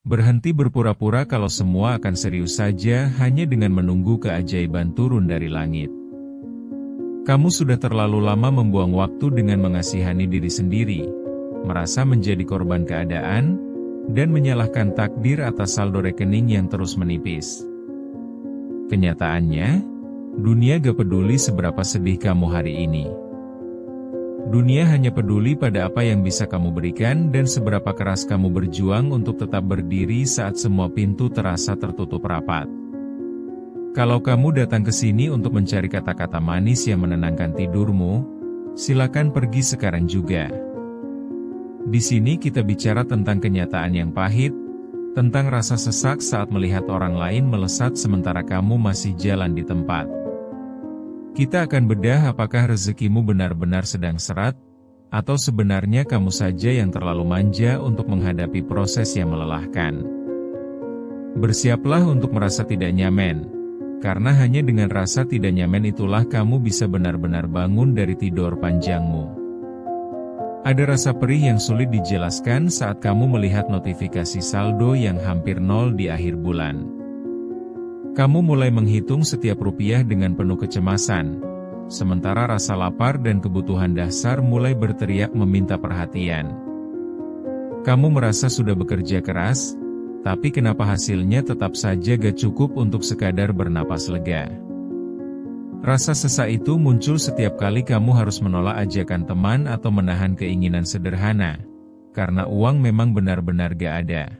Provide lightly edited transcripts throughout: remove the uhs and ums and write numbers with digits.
Berhenti berpura-pura kalau semua akan serius saja hanya dengan menunggu keajaiban turun dari langit. Kamu sudah terlalu lama membuang waktu dengan mengasihani diri sendiri, merasa menjadi korban keadaan, dan menyalahkan takdir atas saldo rekening yang terus menipis. Kenyataannya, dunia gak peduli seberapa sedih kamu hari ini. Dunia hanya peduli pada apa yang bisa kamu berikan dan seberapa keras kamu berjuang untuk tetap berdiri saat semua pintu terasa tertutup rapat. Kalau kamu datang ke sini untuk mencari kata-kata manis yang menenangkan tidurmu, silakan pergi sekarang juga. Di sini kita bicara tentang kenyataan yang pahit, tentang rasa sesak saat melihat orang lain melesat sementara kamu masih jalan di tempat. Kita akan bedah apakah rezekimu benar-benar sedang seret, atau sebenarnya kamu saja yang terlalu manja untuk menghadapi proses yang melelahkan. Bersiaplah untuk merasa tidak nyaman, karena hanya dengan rasa tidak nyaman itulah kamu bisa benar-benar bangun dari tidur panjangmu. Ada rasa perih yang sulit dijelaskan saat kamu melihat notifikasi saldo yang hampir nol di akhir bulan. Kamu mulai menghitung setiap rupiah dengan penuh kecemasan, sementara rasa lapar dan kebutuhan dasar mulai berteriak meminta perhatian. Kamu merasa sudah bekerja keras, tapi kenapa hasilnya tetap saja gak cukup untuk sekadar bernapas lega? Rasa sesak itu muncul setiap kali kamu harus menolak ajakan teman atau menahan keinginan sederhana, karena uang memang benar-benar gak ada.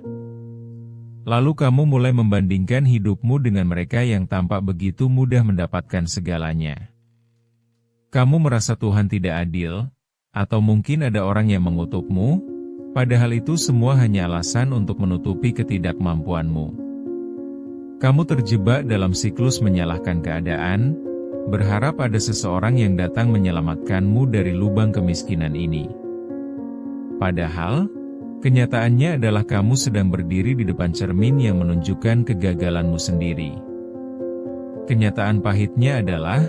Lalu kamu mulai membandingkan hidupmu dengan mereka yang tampak begitu mudah mendapatkan segalanya. Kamu merasa Tuhan tidak adil, atau mungkin ada orang yang mengutukmu, padahal itu semua hanya alasan untuk menutupi ketidakmampuanmu. Kamu terjebak dalam siklus menyalahkan keadaan, berharap ada seseorang yang datang menyelamatkanmu dari lubang kemiskinan ini. Padahal, kenyataannya adalah kamu sedang berdiri di depan cermin yang menunjukkan kegagalanmu sendiri. Kenyataan pahitnya adalah,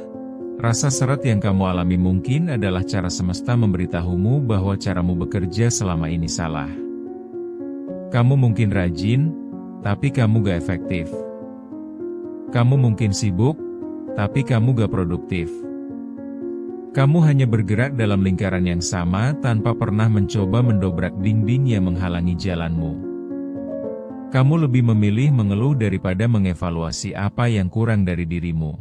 rasa seret yang kamu alami mungkin adalah cara semesta memberitahumu bahwa caramu bekerja selama ini salah. Kamu mungkin rajin, tapi kamu gak efektif. Kamu mungkin sibuk, tapi kamu gak produktif. Kamu hanya bergerak dalam lingkaran yang sama tanpa pernah mencoba mendobrak dinding yang menghalangi jalanmu. Kamu lebih memilih mengeluh daripada mengevaluasi apa yang kurang dari dirimu.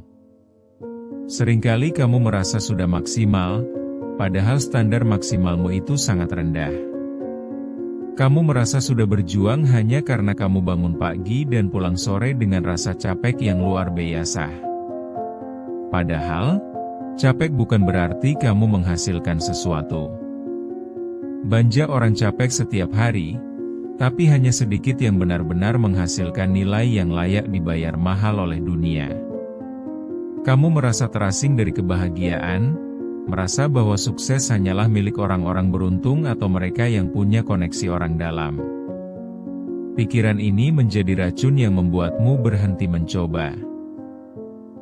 Seringkali kamu merasa sudah maksimal, padahal standar maksimalmu itu sangat rendah. Kamu merasa sudah berjuang hanya karena kamu bangun pagi dan pulang sore dengan rasa capek yang luar biasa. Padahal, capek bukan berarti kamu menghasilkan sesuatu. Banyak orang capek setiap hari, tapi hanya sedikit yang benar-benar menghasilkan nilai yang layak dibayar mahal oleh dunia. Kamu merasa terasing dari kebahagiaan, merasa bahwa sukses hanyalah milik orang-orang beruntung atau mereka yang punya koneksi orang dalam. Pikiran ini menjadi racun yang membuatmu berhenti mencoba.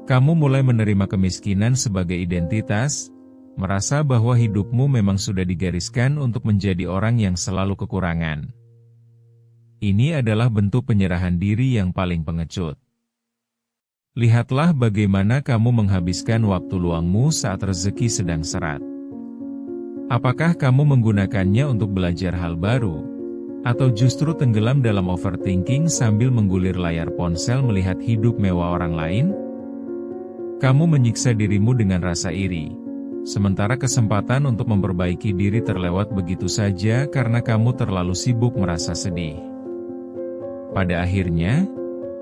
Kamu mulai menerima kemiskinan sebagai identitas, merasa bahwa hidupmu memang sudah digariskan untuk menjadi orang yang selalu kekurangan. Ini adalah bentuk penyerahan diri yang paling pengecut. Lihatlah bagaimana kamu menghabiskan waktu luangmu saat rezeki sedang seret. Apakah kamu menggunakannya untuk belajar hal baru, atau justru tenggelam dalam overthinking sambil menggulir layar ponsel melihat hidup mewah orang lain? Kamu menyiksa dirimu dengan rasa iri, sementara kesempatan untuk memperbaiki diri terlewat begitu saja karena kamu terlalu sibuk merasa sedih. Pada akhirnya,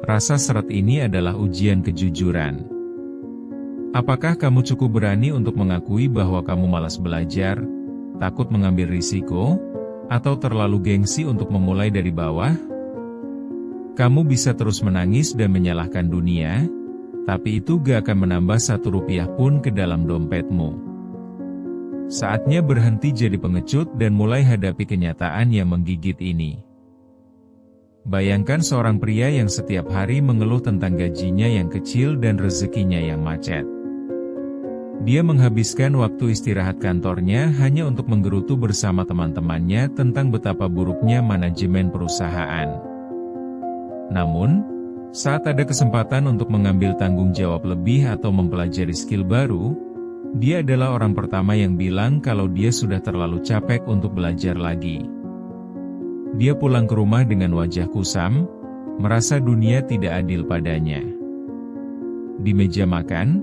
rasa seret ini adalah ujian kejujuran. Apakah kamu cukup berani untuk mengakui bahwa kamu malas belajar, takut mengambil risiko, atau terlalu gengsi untuk memulai dari bawah? Kamu bisa terus menangis dan menyalahkan dunia, tapi itu gak akan menambah Rp1 pun ke dalam dompetmu. Saatnya berhenti jadi pengecut dan mulai hadapi kenyataan yang menggigit ini. Bayangkan seorang pria yang setiap hari mengeluh tentang gajinya yang kecil dan rezekinya yang macet. Dia menghabiskan waktu istirahat kantornya hanya untuk menggerutu bersama teman-temannya tentang betapa buruknya manajemen perusahaan. Namun, saat ada kesempatan untuk mengambil tanggung jawab lebih atau mempelajari skill baru, dia adalah orang pertama yang bilang kalau dia sudah terlalu capek untuk belajar lagi. Dia pulang ke rumah dengan wajah kusam, merasa dunia tidak adil padanya. Di meja makan,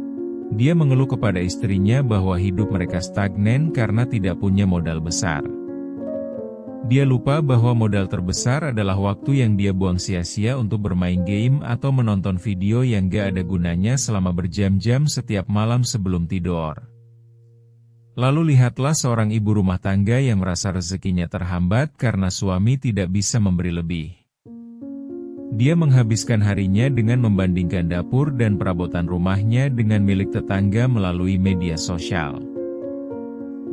dia mengeluh kepada istrinya bahwa hidup mereka stagnan karena tidak punya modal besar. Dia lupa bahwa modal terbesar adalah waktu yang dia buang sia-sia untuk bermain game atau menonton video yang gak ada gunanya selama berjam-jam setiap malam sebelum tidur. Lalu lihatlah seorang ibu rumah tangga yang merasa rezekinya terhambat karena suami tidak bisa memberi lebih. Dia menghabiskan harinya dengan membandingkan dapur dan perabotan rumahnya dengan milik tetangga melalui media sosial.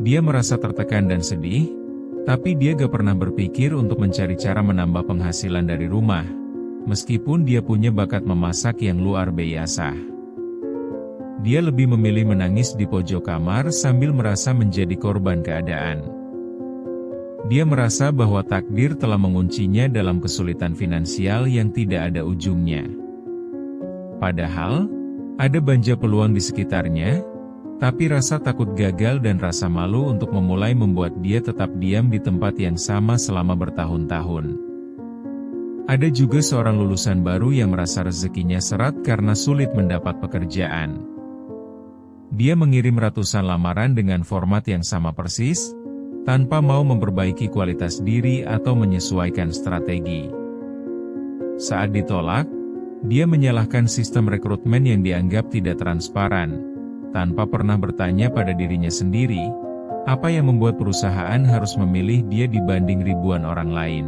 Dia merasa tertekan dan sedih, tapi dia gak pernah berpikir untuk mencari cara menambah penghasilan dari rumah, meskipun dia punya bakat memasak yang luar biasa. Dia lebih memilih menangis di pojok kamar sambil merasa menjadi korban keadaan. Dia merasa bahwa takdir telah menguncinya dalam kesulitan finansial yang tidak ada ujungnya. Padahal, ada banyak peluang di sekitarnya, tapi rasa takut gagal dan rasa malu untuk memulai membuat dia tetap diam di tempat yang sama selama bertahun-tahun. Ada juga seorang lulusan baru yang merasa rezekinya seret karena sulit mendapat pekerjaan. Dia mengirim ratusan lamaran dengan format yang sama persis, tanpa mau memperbaiki kualitas diri atau menyesuaikan strategi. Saat ditolak, dia menyalahkan sistem rekrutmen yang dianggap tidak transparan, tanpa pernah bertanya pada dirinya sendiri, apa yang membuat perusahaan harus memilih dia dibanding ribuan orang lain.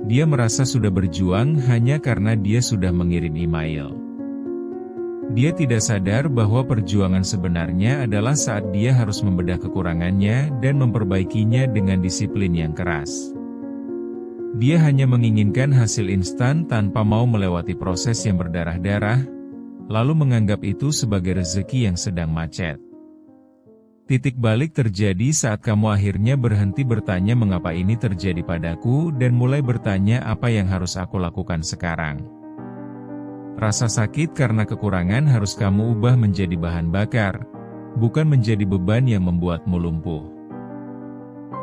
Dia merasa sudah berjuang hanya karena dia sudah mengirim email. Dia tidak sadar bahwa perjuangan sebenarnya adalah saat dia harus membedah kekurangannya dan memperbaikinya dengan disiplin yang keras. Dia hanya menginginkan hasil instan tanpa mau melewati proses yang berdarah-darah, lalu menganggap itu sebagai rezeki yang sedang macet. Titik balik terjadi saat kamu akhirnya berhenti bertanya mengapa ini terjadi padaku dan mulai bertanya apa yang harus aku lakukan sekarang. Rasa sakit karena kekurangan harus kamu ubah menjadi bahan bakar, bukan menjadi beban yang membuatmu lumpuh.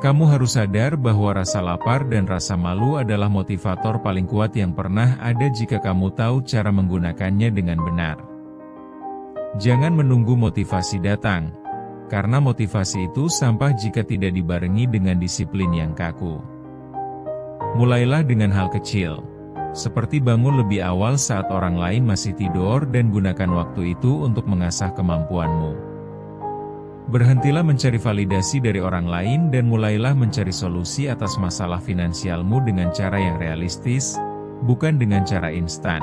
Kamu harus sadar bahwa rasa lapar dan rasa malu adalah motivator paling kuat yang pernah ada jika kamu tahu cara menggunakannya dengan benar. Jangan menunggu motivasi datang, karena motivasi itu sampah jika tidak dibarengi dengan disiplin yang kaku. Mulailah dengan hal kecil, seperti bangun lebih awal saat orang lain masih tidur dan gunakan waktu itu untuk mengasah kemampuanmu. Berhentilah mencari validasi dari orang lain dan mulailah mencari solusi atas masalah finansialmu dengan cara yang realistis, bukan dengan cara instan.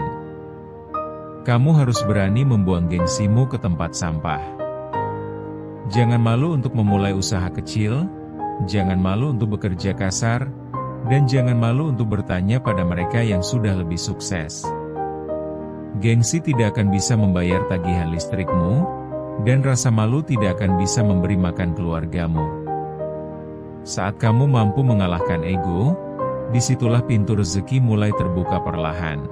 Kamu harus berani membuang gengsimu ke tempat sampah. Jangan malu untuk memulai usaha kecil, jangan malu untuk bekerja kasar, dan jangan malu untuk bertanya pada mereka yang sudah lebih sukses. Gengsi tidak akan bisa membayar tagihan listrikmu, dan rasa malu tidak akan bisa memberi makan keluargamu. Saat kamu mampu mengalahkan ego, disitulah pintu rezeki mulai terbuka perlahan.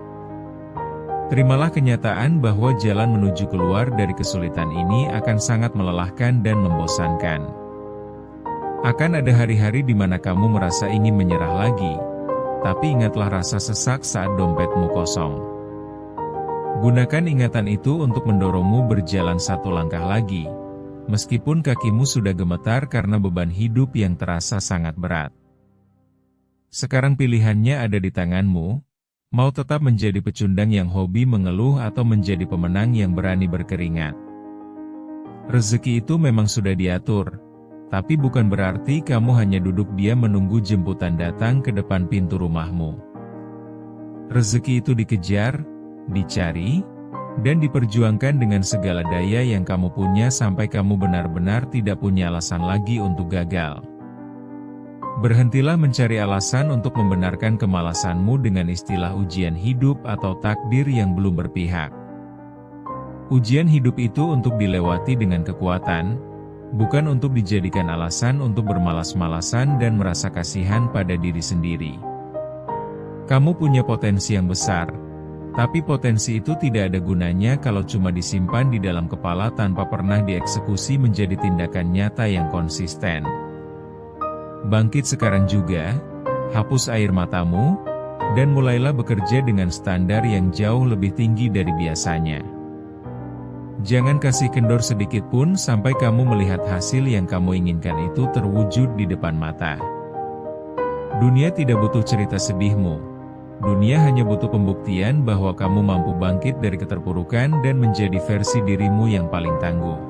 Terimalah kenyataan bahwa jalan menuju keluar dari kesulitan ini akan sangat melelahkan dan membosankan. Akan ada hari-hari di mana kamu merasa ingin menyerah lagi, tapi ingatlah rasa sesak saat dompetmu kosong. Gunakan ingatan itu untuk mendorongmu berjalan satu langkah lagi, meskipun kakimu sudah gemetar karena beban hidup yang terasa sangat berat. Sekarang pilihannya ada di tanganmu, mau tetap menjadi pecundang yang hobi mengeluh atau menjadi pemenang yang berani berkeringat. Rezeki itu memang sudah diatur, tapi bukan berarti kamu hanya duduk diam menunggu jemputan datang ke depan pintu rumahmu. Rezeki itu dikejar, dicari, dan diperjuangkan dengan segala daya yang kamu punya sampai kamu benar-benar tidak punya alasan lagi untuk gagal. Berhentilah mencari alasan untuk membenarkan kemalasanmu dengan istilah ujian hidup atau takdir yang belum berpihak. Ujian hidup itu untuk dilewati dengan kekuatan, bukan untuk dijadikan alasan untuk bermalas-malasan dan merasa kasihan pada diri sendiri. Kamu punya potensi yang besar, tapi potensi itu tidak ada gunanya kalau cuma disimpan di dalam kepala tanpa pernah dieksekusi menjadi tindakan nyata yang konsisten. Bangkit sekarang juga, hapus air matamu, dan mulailah bekerja dengan standar yang jauh lebih tinggi dari biasanya. Jangan kasih kendor sedikit pun sampai kamu melihat hasil yang kamu inginkan itu terwujud di depan mata. Dunia tidak butuh cerita sedihmu. Dunia hanya butuh pembuktian bahwa kamu mampu bangkit dari keterpurukan dan menjadi versi dirimu yang paling tangguh.